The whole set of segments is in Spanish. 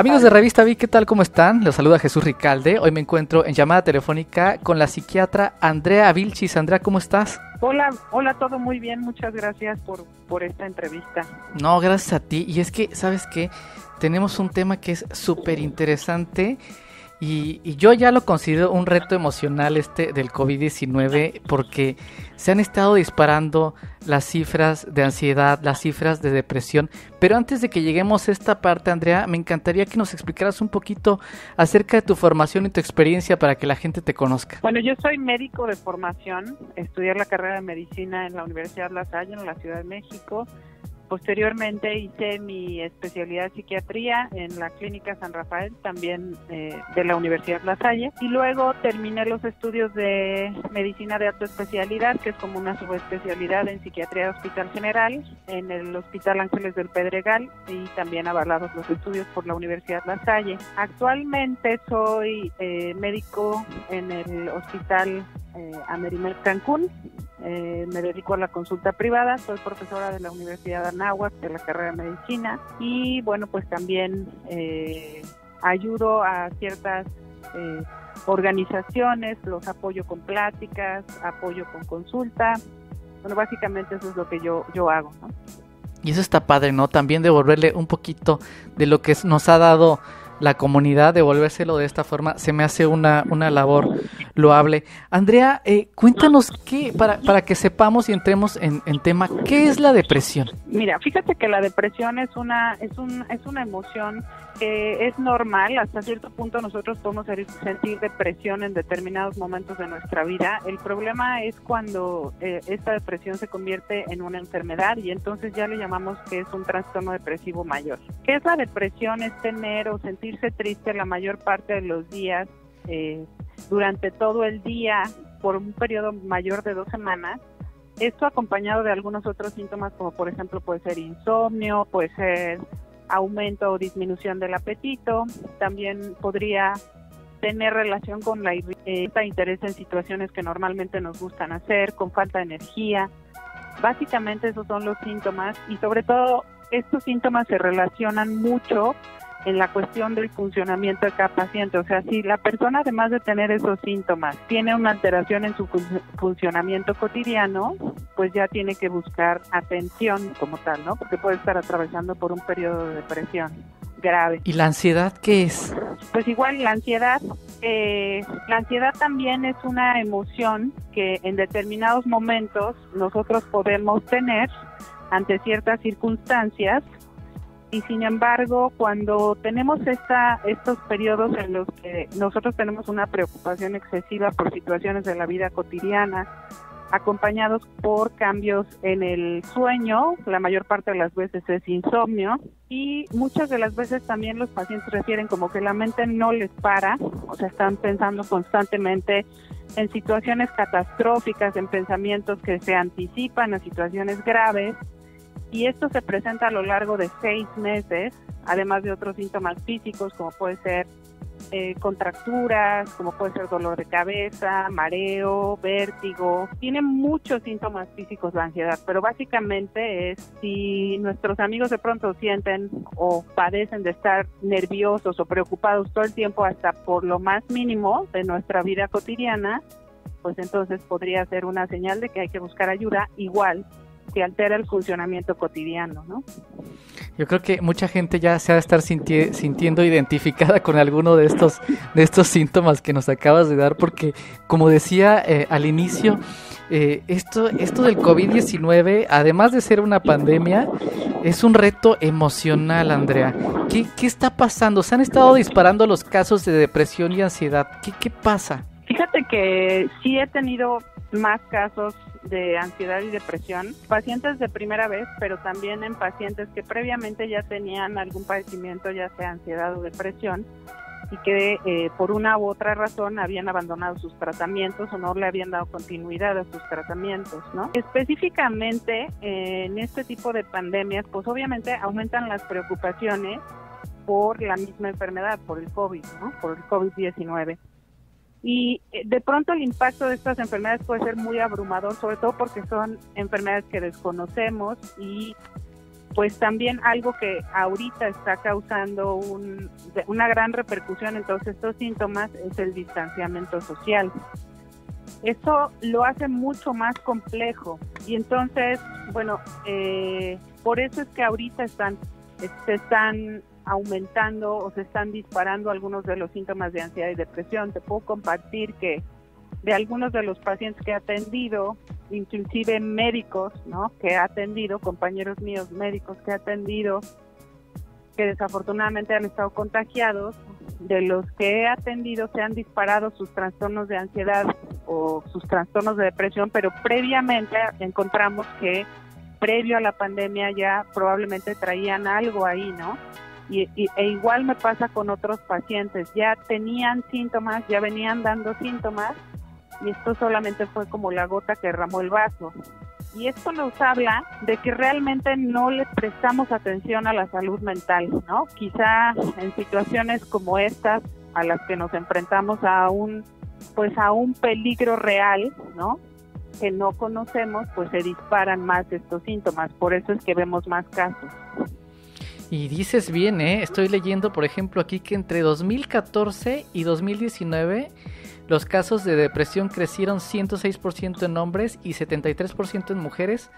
Amigos de Revista Vi, ¿qué tal? ¿Cómo están? Los saluda Jesús Ricalde. Hoy me encuentro en llamada telefónica con la psiquiatra Andrea Vilchis. Andrea, ¿cómo estás? Hola, todo muy bien, muchas gracias por esta entrevista. No, gracias a ti. Y es que, ¿sabes qué? Tenemos un tema que es súper interesante y yo ya lo considero un reto emocional del COVID-19 porque se han estado disparando las cifras de ansiedad, las cifras de depresión. Pero antes de que lleguemos a esta parte, Andrea, me encantaría que nos explicaras un poquito acerca de tu formación y tu experiencia para que la gente te conozca. Bueno, yo soy médico de formación, estudié la carrera de medicina en la Universidad La Salle, en la Ciudad de México. Posteriormente hice mi especialidad de psiquiatría en la Clínica San Rafael, también de la Universidad La Salle. Y luego terminé los estudios de medicina de alta especialidad, que es como una subespecialidad en psiquiatría de Hospital General, en el Hospital Ángeles del Pedregal, y también avalados los estudios por la Universidad La Salle. Actualmente soy médico en el Hospital Amerimed Cancún. Me dedico a la consulta privada, soy profesora de la Universidad de Anáhuac de la carrera de medicina y bueno, pues también ayudo a ciertas organizaciones, los apoyo con pláticas, apoyo con consulta. Bueno, básicamente eso es lo que yo hago, ¿no? Y eso está padre, ¿no? También devolverle un poquito de lo que nos ha dado la comunidad, devolvérselo de esta forma, se me hace una labor loable. Andrea, cuéntanos para que sepamos y entremos en tema, ¿qué es la depresión? Mira, fíjate que la depresión es una emoción que es normal. Hasta cierto punto nosotros podemos sentir depresión en determinados momentos de nuestra vida. El problema es cuando esta depresión se convierte en una enfermedad y entonces ya le llamamos que es un trastorno depresivo mayor. ¿Qué es la depresión? Es tener o sentirse triste la mayor parte de los días, durante todo el día, por un periodo mayor de 2 semanas. Esto acompañado de algunos otros síntomas, como por ejemplo puede ser insomnio, puede ser aumento o disminución del apetito, también podría tener relación con la interés en situaciones que normalmente nos gustan hacer, con falta de energía. Básicamente esos son los síntomas y sobre todo estos síntomas se relacionan mucho en la cuestión del funcionamiento de cada paciente. O sea, si la persona, además de tener esos síntomas, tiene una alteración en su funcionamiento cotidiano, pues ya tiene que buscar atención como tal, ¿no? Porque puede estar atravesando por un periodo de depresión grave. ¿Y la ansiedad qué es? Pues igual la ansiedad también es una emoción que en determinados momentos nosotros podemos tener ante ciertas circunstancias. Y sin embargo, cuando tenemos estos periodos en los que nosotros tenemos una preocupación excesiva por situaciones de la vida cotidiana, acompañados por cambios en el sueño, la mayor parte de las veces es insomnio, y muchas de las veces también los pacientes refieren como que la mente no les para, o sea, están pensando constantemente en situaciones catastróficas, en pensamientos que se anticipan a situaciones graves. Y esto se presenta a lo largo de 6 meses, además de otros síntomas físicos como puede ser contracturas, como puede ser dolor de cabeza, mareo, vértigo. Tiene muchos síntomas físicos la ansiedad, pero básicamente es si nuestros amigos de pronto sienten o padecen de estar nerviosos o preocupados todo el tiempo hasta por lo más mínimo de nuestra vida cotidiana, pues entonces podría ser una señal de que hay que buscar ayuda, igual que altera el funcionamiento cotidiano, ¿no? Yo creo que mucha gente ya se ha de estar sintiendo identificada con alguno de estos síntomas que nos acabas de dar, porque como decía al inicio, esto del COVID-19, además de ser una pandemia, es un reto emocional, Andrea. ¿Qué está pasando? Se han estado disparando los casos de depresión y ansiedad. ¿Qué pasa? Fíjate que sí he tenido más casos de ansiedad y depresión, pacientes de primera vez, pero también en pacientes que previamente ya tenían algún padecimiento, ya sea ansiedad o depresión, y que por una u otra razón habían abandonado sus tratamientos o no le habían dado continuidad a sus tratamientos, ¿no? Específicamente en este tipo de pandemias, pues obviamente aumentan las preocupaciones por la misma enfermedad, por el COVID, ¿no? Por el COVID-19. Y de pronto el impacto de estas enfermedades puede ser muy abrumador, sobre todo porque son enfermedades que desconocemos y pues también algo que ahorita está causando una gran repercusión en todos estos síntomas es el distanciamiento social. Eso lo hace mucho más complejo y entonces, bueno, por eso es que ahorita se están aumentando o se están disparando algunos de los síntomas de ansiedad y depresión. Te puedo compartir que de algunos de los pacientes que he atendido, inclusive médicos, ¿no?, que he atendido, compañeros míos médicos que he atendido, que desafortunadamente han estado contagiados, de los que he atendido se han disparado sus trastornos de ansiedad o sus trastornos de depresión, pero previamente encontramos que previo a la pandemia ya probablemente traían algo ahí, ¿no? E igual me pasa con otros pacientes, ya tenían síntomas, ya venían dando síntomas, y esto solamente fue como la gota que derramó el vaso. Y esto nos habla de que realmente no le prestamos atención a la salud mental, ¿no? Quizá en situaciones como estas, a las que nos enfrentamos a un peligro real, ¿no?, que no conocemos, pues se disparan más estos síntomas. Por eso es que vemos más casos. Y dices bien, estoy leyendo, por ejemplo, aquí que entre 2014 y 2019 los casos de depresión crecieron 106% en hombres y 73% en mujeres.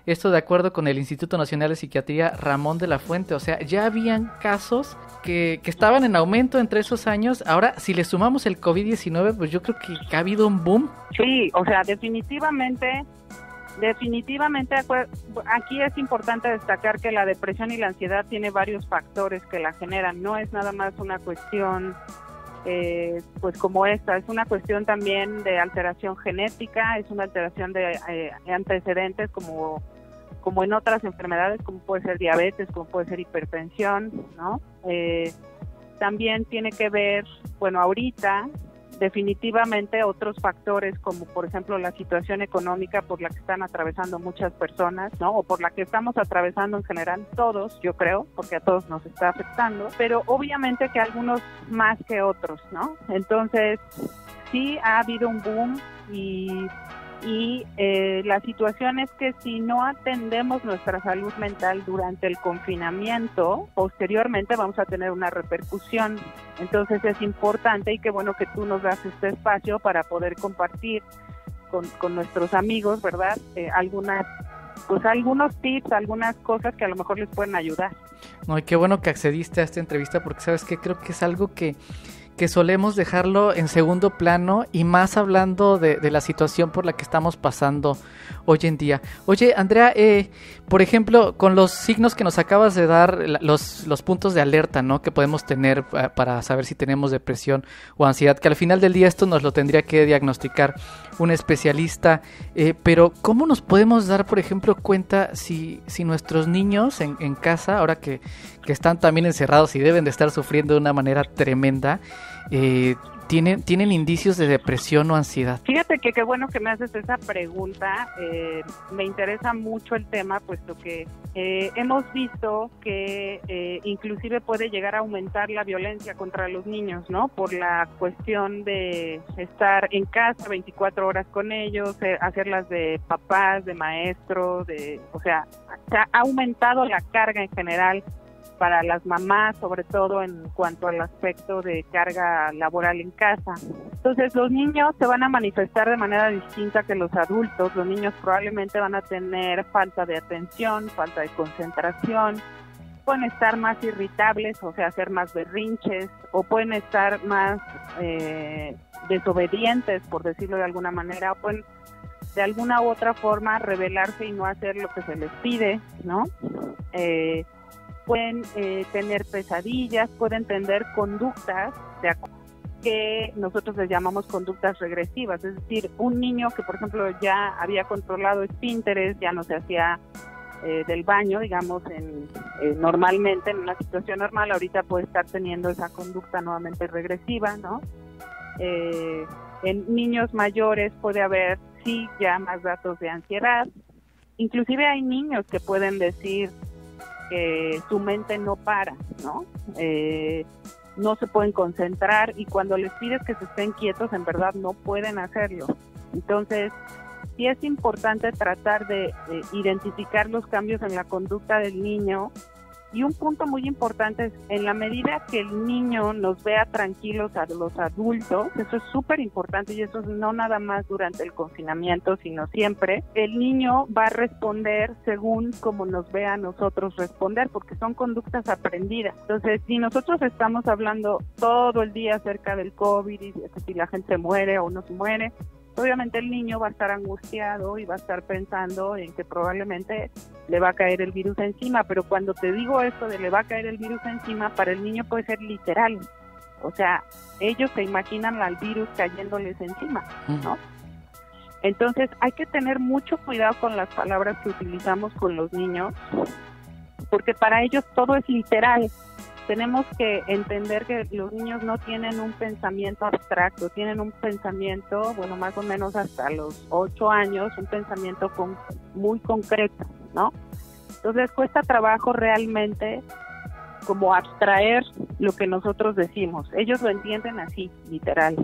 Esto de acuerdo con el Instituto Nacional de Psiquiatría Ramón de la Fuente. O sea, ya habían casos que estaban en aumento entre esos años. Ahora, si le sumamos el COVID-19, pues yo creo que ha habido un boom. Sí, o sea, definitivamente, aquí es importante destacar que la depresión y la ansiedad tiene varios factores que la generan. No es nada más una cuestión pues como esta, es una cuestión también de alteración genética, es una alteración de antecedentes como en otras enfermedades, como puede ser diabetes, como puede ser hipertensión, ¿no? También tiene que ver, bueno, ahorita definitivamente otros factores como por ejemplo la situación económica por la que están atravesando muchas personas, ¿no?, o por la que estamos atravesando en general todos, yo creo, porque a todos nos está afectando, pero obviamente que algunos más que otros, ¿no? Entonces sí ha habido un boom y la situación es que si no atendemos nuestra salud mental durante el confinamiento, posteriormente vamos a tener una repercusión. Entonces es importante y qué bueno que tú nos das este espacio para poder compartir con nuestros amigos, ¿verdad? Algunos tips, algunas cosas que a lo mejor les pueden ayudar. No, y qué bueno que accediste a esta entrevista porque sabes que creo que es algo que solemos dejarlo en segundo plano y más hablando de la situación por la que estamos pasando hoy en día. Oye, Andrea, por ejemplo, con los signos que nos acabas de dar, los puntos de alerta, ¿no?, que podemos tener para saber si tenemos depresión o ansiedad, que al final del día esto nos lo tendría que diagnosticar un especialista, pero ¿cómo nos podemos dar, por ejemplo, cuenta si nuestros niños en casa, ahora que están también encerrados y deben de estar sufriendo de una manera tremenda, tienen indicios de depresión o ansiedad? Fíjate que qué bueno que me haces esa pregunta. Me interesa mucho el tema, puesto que hemos visto que inclusive puede llegar a aumentar la violencia contra los niños, ¿no? Por la cuestión de estar en casa 24 horas con ellos, hacerlas de papás, de maestros, o sea, se ha aumentado la carga en general para las mamás, sobre todo en cuanto al aspecto de carga laboral en casa. Entonces los niños se van a manifestar de manera distinta que los adultos. Los niños probablemente van a tener falta de atención, falta de concentración, pueden estar más irritables, o sea, hacer más berrinches, o pueden estar más desobedientes, por decirlo de alguna manera, o pueden de alguna u otra forma rebelarse y no hacer lo que se les pide, ¿no? Pueden tener pesadillas, pueden tener conductas que nosotros les llamamos conductas regresivas, es decir, un niño que por ejemplo ya había controlado esfínteres, ya no se hacía del baño, digamos, normalmente en una situación normal, ahorita puede estar teniendo esa conducta nuevamente regresiva, ¿no? En niños mayores puede haber, sí, ya más datos de ansiedad. Inclusive hay niños que pueden decir que su mente no para, ¿no? No se pueden concentrar y cuando les pides que se estén quietos, en verdad no pueden hacerlo. Entonces, sí es importante tratar de identificar los cambios en la conducta del niño. Y un punto muy importante es, en la medida que el niño nos vea tranquilos a los adultos, eso es súper importante, y eso no nada más durante el confinamiento, sino siempre, el niño va a responder según como nos vea a nosotros responder, porque son conductas aprendidas. Entonces, si nosotros estamos hablando todo el día acerca del COVID, y si la gente se muere o no se muere, obviamente el niño va a estar angustiado y va a estar pensando en que probablemente le va a caer el virus encima, pero cuando te digo esto de le va a caer el virus encima, para el niño puede ser literal. O sea, ellos se imaginan al virus cayéndoles encima, ¿no? Entonces hay que tener mucho cuidado con las palabras que utilizamos con los niños, porque para ellos todo es literal. Tenemos que entender que los niños no tienen un pensamiento abstracto, tienen un pensamiento, bueno, más o menos hasta los 8 años, un pensamiento muy concreto, ¿no? Entonces cuesta trabajo realmente como abstraer lo que nosotros decimos. Ellos lo entienden así, literal.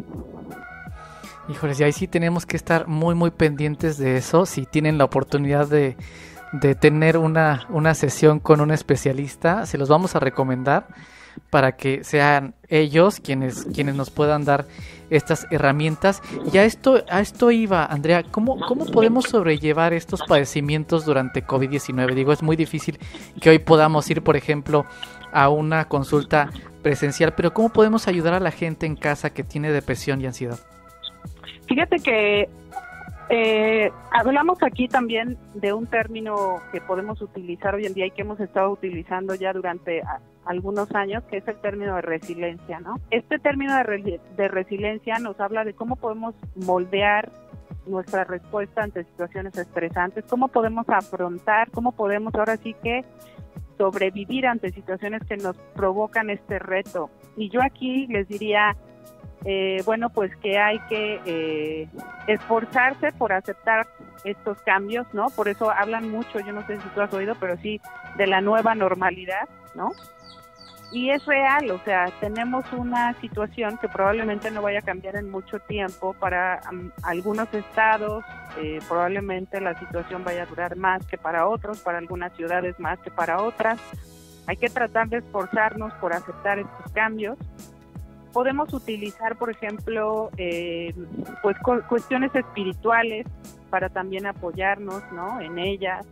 Híjoles, y ahí sí tenemos que estar muy, muy pendientes de eso. Si tienen la oportunidad de tener una sesión con un especialista, se los vamos a recomendar para que sean ellos quienes nos puedan dar estas herramientas. Y a esto iba, Andrea, ¿cómo podemos sobrellevar estos padecimientos durante COVID-19? Digo, es muy difícil que hoy podamos ir, por ejemplo, a una consulta presencial, pero ¿cómo podemos ayudar a la gente en casa que tiene depresión y ansiedad? Fíjate que hablamos aquí también de un término que podemos utilizar hoy en día y que hemos estado utilizando ya durante algunos años, que es el término de resiliencia, ¿no? Este término de resiliencia nos habla de cómo podemos moldear nuestra respuesta ante situaciones estresantes, cómo podemos afrontar, cómo podemos ahora sí que sobrevivir ante situaciones que nos provocan este reto. Y yo aquí les diría, bueno, pues que hay que esforzarse por aceptar estos cambios, ¿no? Por eso hablan mucho, yo no sé si tú has oído, pero sí, de la nueva normalidad, ¿no? Y es real, o sea, tenemos una situación que probablemente no vaya a cambiar en mucho tiempo. Para algunos estados probablemente la situación vaya a durar más que para otros, para algunas ciudades más que para otras. Hay que tratar de esforzarnos por aceptar estos cambios. Podemos utilizar, por ejemplo, pues cuestiones espirituales para también apoyarnos, ¿no?, en ellas.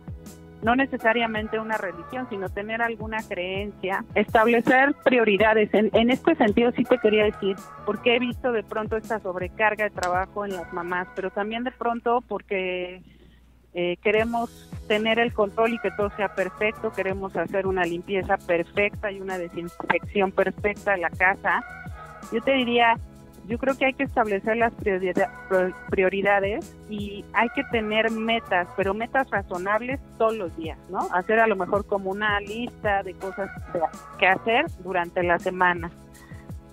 No necesariamente una religión, sino tener alguna creencia. Establecer prioridades. En este sentido sí te quería decir, porque he visto de pronto esta sobrecarga de trabajo en las mamás, pero también de pronto porque queremos tener el control y que todo sea perfecto, queremos hacer una limpieza perfecta y una desinfección perfecta de la casa. Yo te diría, yo creo que hay que establecer las prioridades y hay que tener metas, pero metas razonables todos los días, ¿no? Hacer a lo mejor como una lista de cosas que hacer durante la semana.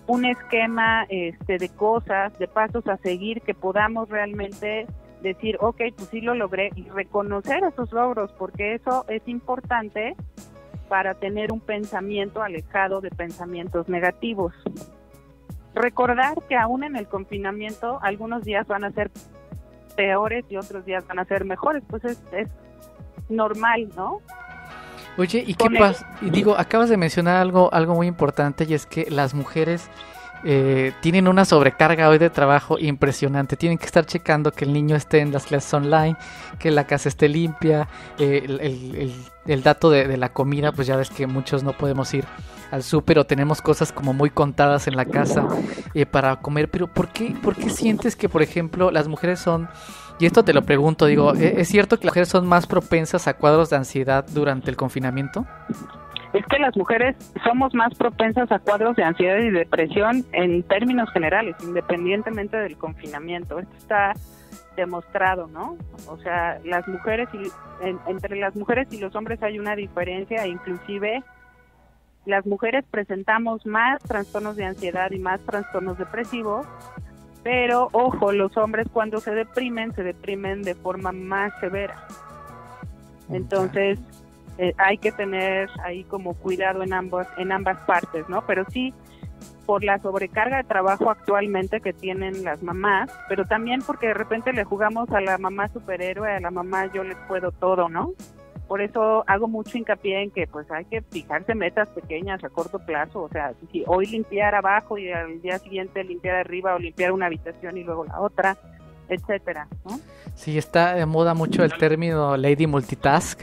Un esquema de cosas, de pasos a seguir que podamos realmente decir, ok, pues sí lo logré, y reconocer esos logros, porque eso es importante para tener un pensamiento alejado de pensamientos negativos. Recordar que aún en el confinamiento algunos días van a ser peores y otros días van a ser mejores, pues es normal, ¿no? Oye, ¿y qué pasa? Y digo, acabas de mencionar algo muy importante, y es que las mujeres tienen una sobrecarga hoy de trabajo impresionante. Tienen que estar checando que el niño esté en las clases online, que la casa esté limpia, el dato de la comida, pues ya ves que muchos no podemos ir al súper o tenemos cosas como muy contadas en la casa para comer. Pero ¿por qué sientes que, por ejemplo, las mujeres son, y esto te lo pregunto, digo, ¿es cierto que las mujeres son más propensas a cuadros de ansiedad durante el confinamiento? Es que las mujeres somos más propensas a cuadros de ansiedad y depresión en términos generales, independientemente del confinamiento. Esto está demostrado, ¿no? O sea, las mujeres entre las mujeres y los hombres hay una diferencia, e inclusive las mujeres presentamos más trastornos de ansiedad y más trastornos depresivos, pero ojo, los hombres cuando se deprimen de forma más severa. Entonces, hay que tener ahí como cuidado en ambas partes, ¿no? Pero sí, por la sobrecarga de trabajo actualmente que tienen las mamás, pero también porque de repente le jugamos a la mamá superhéroe, a la mamá yo les puedo todo, ¿no? Por eso hago mucho hincapié en que pues hay que fijarse metas pequeñas a corto plazo, o sea, si hoy limpiar abajo y al día siguiente limpiar arriba o limpiar una habitación y luego la otra, etcétera, ¿no? Sí, está de moda mucho el término Lady Multitask,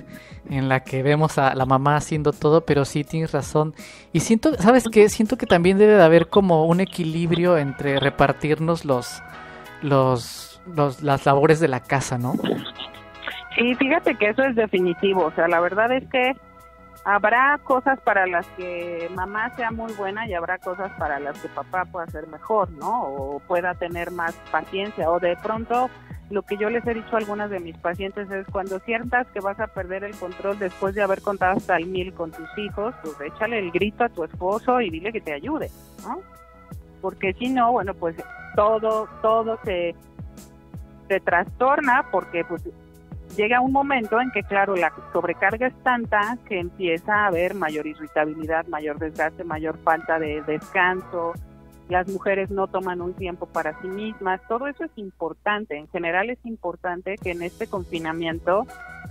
en la que vemos a la mamá haciendo todo, pero sí tienes razón. Y siento, ¿sabes qué? Siento que también debe de haber como un equilibrio entre repartirnos las labores de la casa, ¿no? Sí, fíjate que eso es definitivo, o sea, la verdad es que habrá cosas para las que mamá sea muy buena y habrá cosas para las que papá pueda ser mejor, ¿no? O pueda tener más paciencia, o de pronto lo que yo les he dicho a algunas de mis pacientes es cuando sientas que vas a perder el control después de haber contado hasta el 1000 con tus hijos, pues échale el grito a tu esposo y dile que te ayude, ¿no? Porque si no, bueno, pues todo se trastorna porque pues llega un momento en que, claro, la sobrecarga es tanta que empieza a haber mayor irritabilidad, mayor desgaste, mayor falta de descanso. Las mujeres no toman un tiempo para sí mismas. Todo eso es importante. En general es importante que en este confinamiento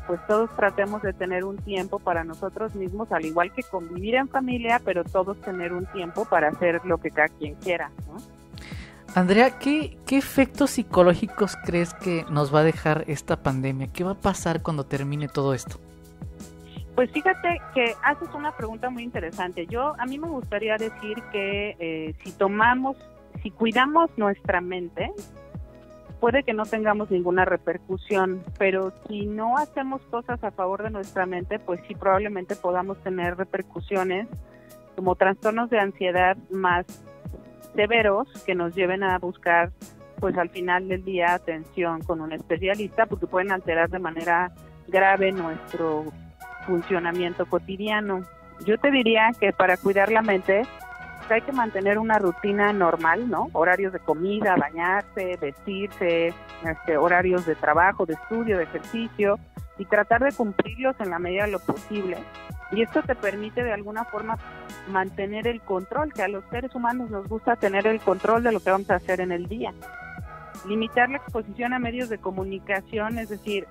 pues todos tratemos de tener un tiempo para nosotros mismos, al igual que convivir en familia, pero todos tener un tiempo para hacer lo que cada quien quiera, ¿no? Andrea, ¿qué efectos psicológicos crees que nos va a dejar esta pandemia? ¿Qué va a pasar cuando termine todo esto? Pues fíjate que haces una pregunta muy interesante. A mí me gustaría decir que si cuidamos nuestra mente, puede que no tengamos ninguna repercusión, pero si no hacemos cosas a favor de nuestra mente, pues sí probablemente podamos tener repercusiones como trastornos de ansiedad más severos que nos lleven a buscar pues al final del día atención con un especialista, porque pueden alterar de manera grave nuestro funcionamiento cotidiano. Yo te diría que para cuidar la mente hay que mantener una rutina normal, ¿no? Horarios de comida, bañarse, vestirse, horarios de trabajo, de estudio, de ejercicio, y tratar de cumplirlos en la medida de lo posible. Y esto te permite de alguna forma mantener el control, que a los seres humanos nos gusta tener el control de lo que vamos a hacer en el día. Limitar la exposición a medios de comunicación, es decir,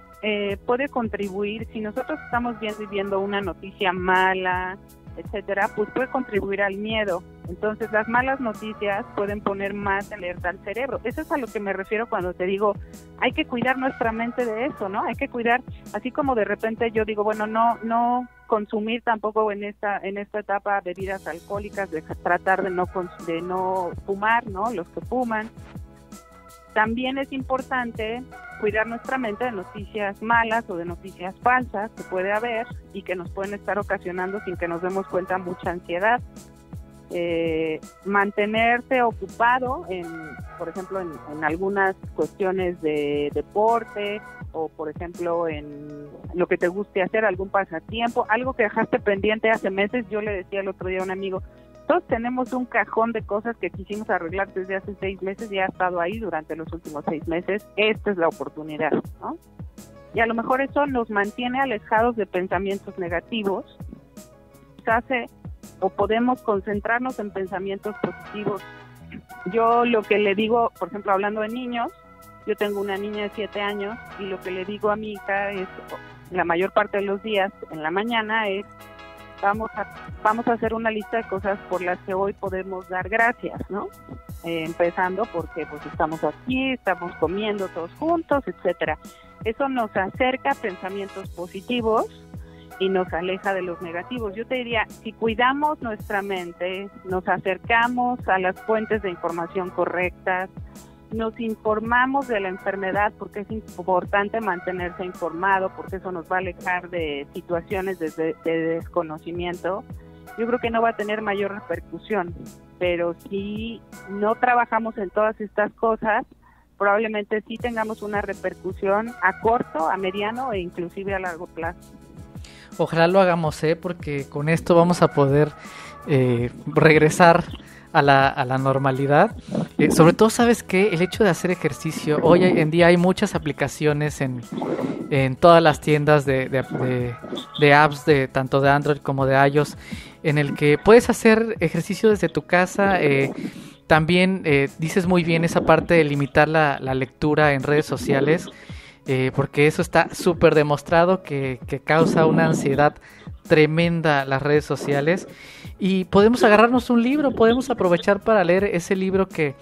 puede contribuir, si nosotros estamos viendo una noticia mala, etcétera, pues puede contribuir al miedo. Entonces las malas noticias pueden poner más alerta al cerebro. Eso es a lo que me refiero cuando te digo, hay que cuidar nuestra mente de eso, ¿no? Hay que cuidar, así como de repente yo digo, bueno, no consumir tampoco en esta etapa bebidas alcohólicas, de tratar de no fumar, ¿no? Los que fuman. También es importante cuidar nuestra mente de noticias malas o de noticias falsas que puede haber y que nos pueden estar ocasionando sin que nos demos cuenta mucha ansiedad. Mantenerse ocupado por ejemplo, en algunas cuestiones de deporte o, por ejemplo, en lo que te guste hacer, algún pasatiempo, algo que dejaste pendiente hace meses. Yo le decía el otro día a un amigo, todos tenemos un cajón de cosas que quisimos arreglar desde hace 6 meses y ha estado ahí durante los últimos 6 meses. Esta es la oportunidad, ¿no? Y a lo mejor eso nos mantiene alejados de pensamientos negativos, o podemos concentrarnos en pensamientos positivos. Yo lo que le digo, por ejemplo, hablando de niños, yo tengo una niña de 7 años y lo que le digo a mi hija es, la mayor parte de los días en la mañana es, vamos a hacer una lista de cosas por las que hoy podemos dar gracias, ¿no? Empezando porque pues estamos aquí, estamos comiendo todos juntos, etcétera. Eso nos acerca a pensamientos positivos y nos aleja de los negativos. Yo te diría, si cuidamos nuestra mente, nos acercamos a las fuentes de información correctas, nos informamos de la enfermedad, porque es importante mantenerse informado, porque eso nos va a alejar de situaciones de desconocimiento, yo creo que no va a tener mayor repercusión. Pero si no trabajamos en todas estas cosas, probablemente sí tengamos una repercusión a corto, a mediano e inclusive a largo plazo. Ojalá lo hagamos, porque con esto vamos a poder regresar a la normalidad. Sobre todo, ¿sabes qué? El hecho de hacer ejercicio. Hoy en día hay muchas aplicaciones en todas las tiendas de apps, tanto de Android como de iOS, en el que puedes hacer ejercicio desde tu casa. También dices muy bien esa parte de limitar la lectura en redes sociales, porque eso está súper demostrado que causa una ansiedad tremenda las redes sociales. Y podemos agarrarnos un libro, podemos aprovechar para leer ese libro que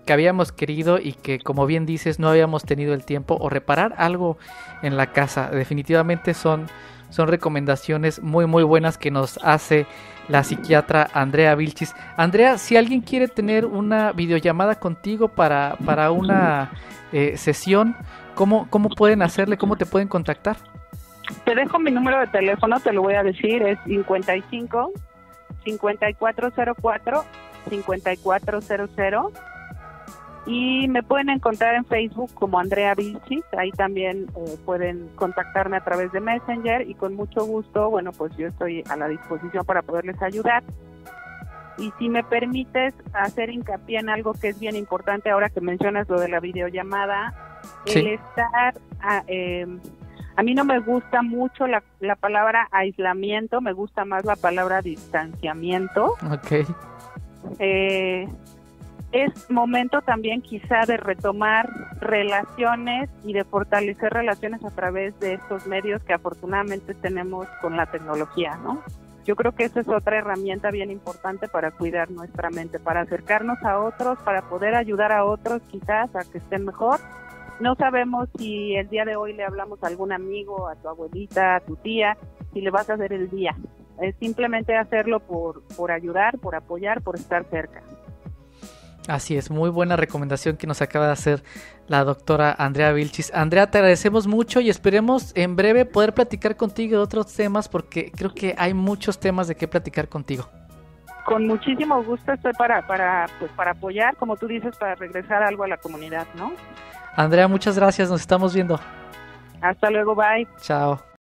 habíamos querido y que, como bien dices, no habíamos tenido el tiempo, o reparar algo en la casa. Definitivamente son recomendaciones muy muy buenas que nos hace la psiquiatra Andrea Vilchis. Andrea, si alguien quiere tener una videollamada contigo para una sesión, ¿cómo pueden hacerle? ¿Cómo te pueden contactar? Te dejo mi número de teléfono, te lo voy a decir, es 55 5404 5400, y me pueden encontrar en Facebook como Andrea Vilchis. Ahí también pueden contactarme a través de Messenger, y con mucho gusto, bueno, pues yo estoy a la disposición para poderles ayudar. Y si me permites hacer hincapié en algo que es bien importante ahora que mencionas lo de la videollamada, sí. El estar... a mí no me gusta mucho la palabra aislamiento, me gusta más la palabra distanciamiento. Okay. Es momento también quizá de retomar relaciones y de fortalecer relaciones a través de estos medios que afortunadamente tenemos con la tecnología, ¿no? Yo creo que esa es otra herramienta bien importante para cuidar nuestra mente, para acercarnos a otros, para poder ayudar a otros quizás a que estén mejor. No sabemos si el día de hoy le hablamos a algún amigo, a tu abuelita, a tu tía, si le vas a hacer el día. Es simplemente hacerlo por ayudar, por apoyar, por estar cerca. Así es, muy buena recomendación que nos acaba de hacer la doctora Andrea Vilchis. Andrea, te agradecemos mucho y esperemos en breve poder platicar contigo de otros temas, porque creo que hay muchos temas de qué platicar contigo. Con muchísimo gusto estoy para apoyar, como tú dices, para regresar algo a la comunidad, ¿no? Andrea, muchas gracias, nos estamos viendo. Hasta luego, bye. Chao.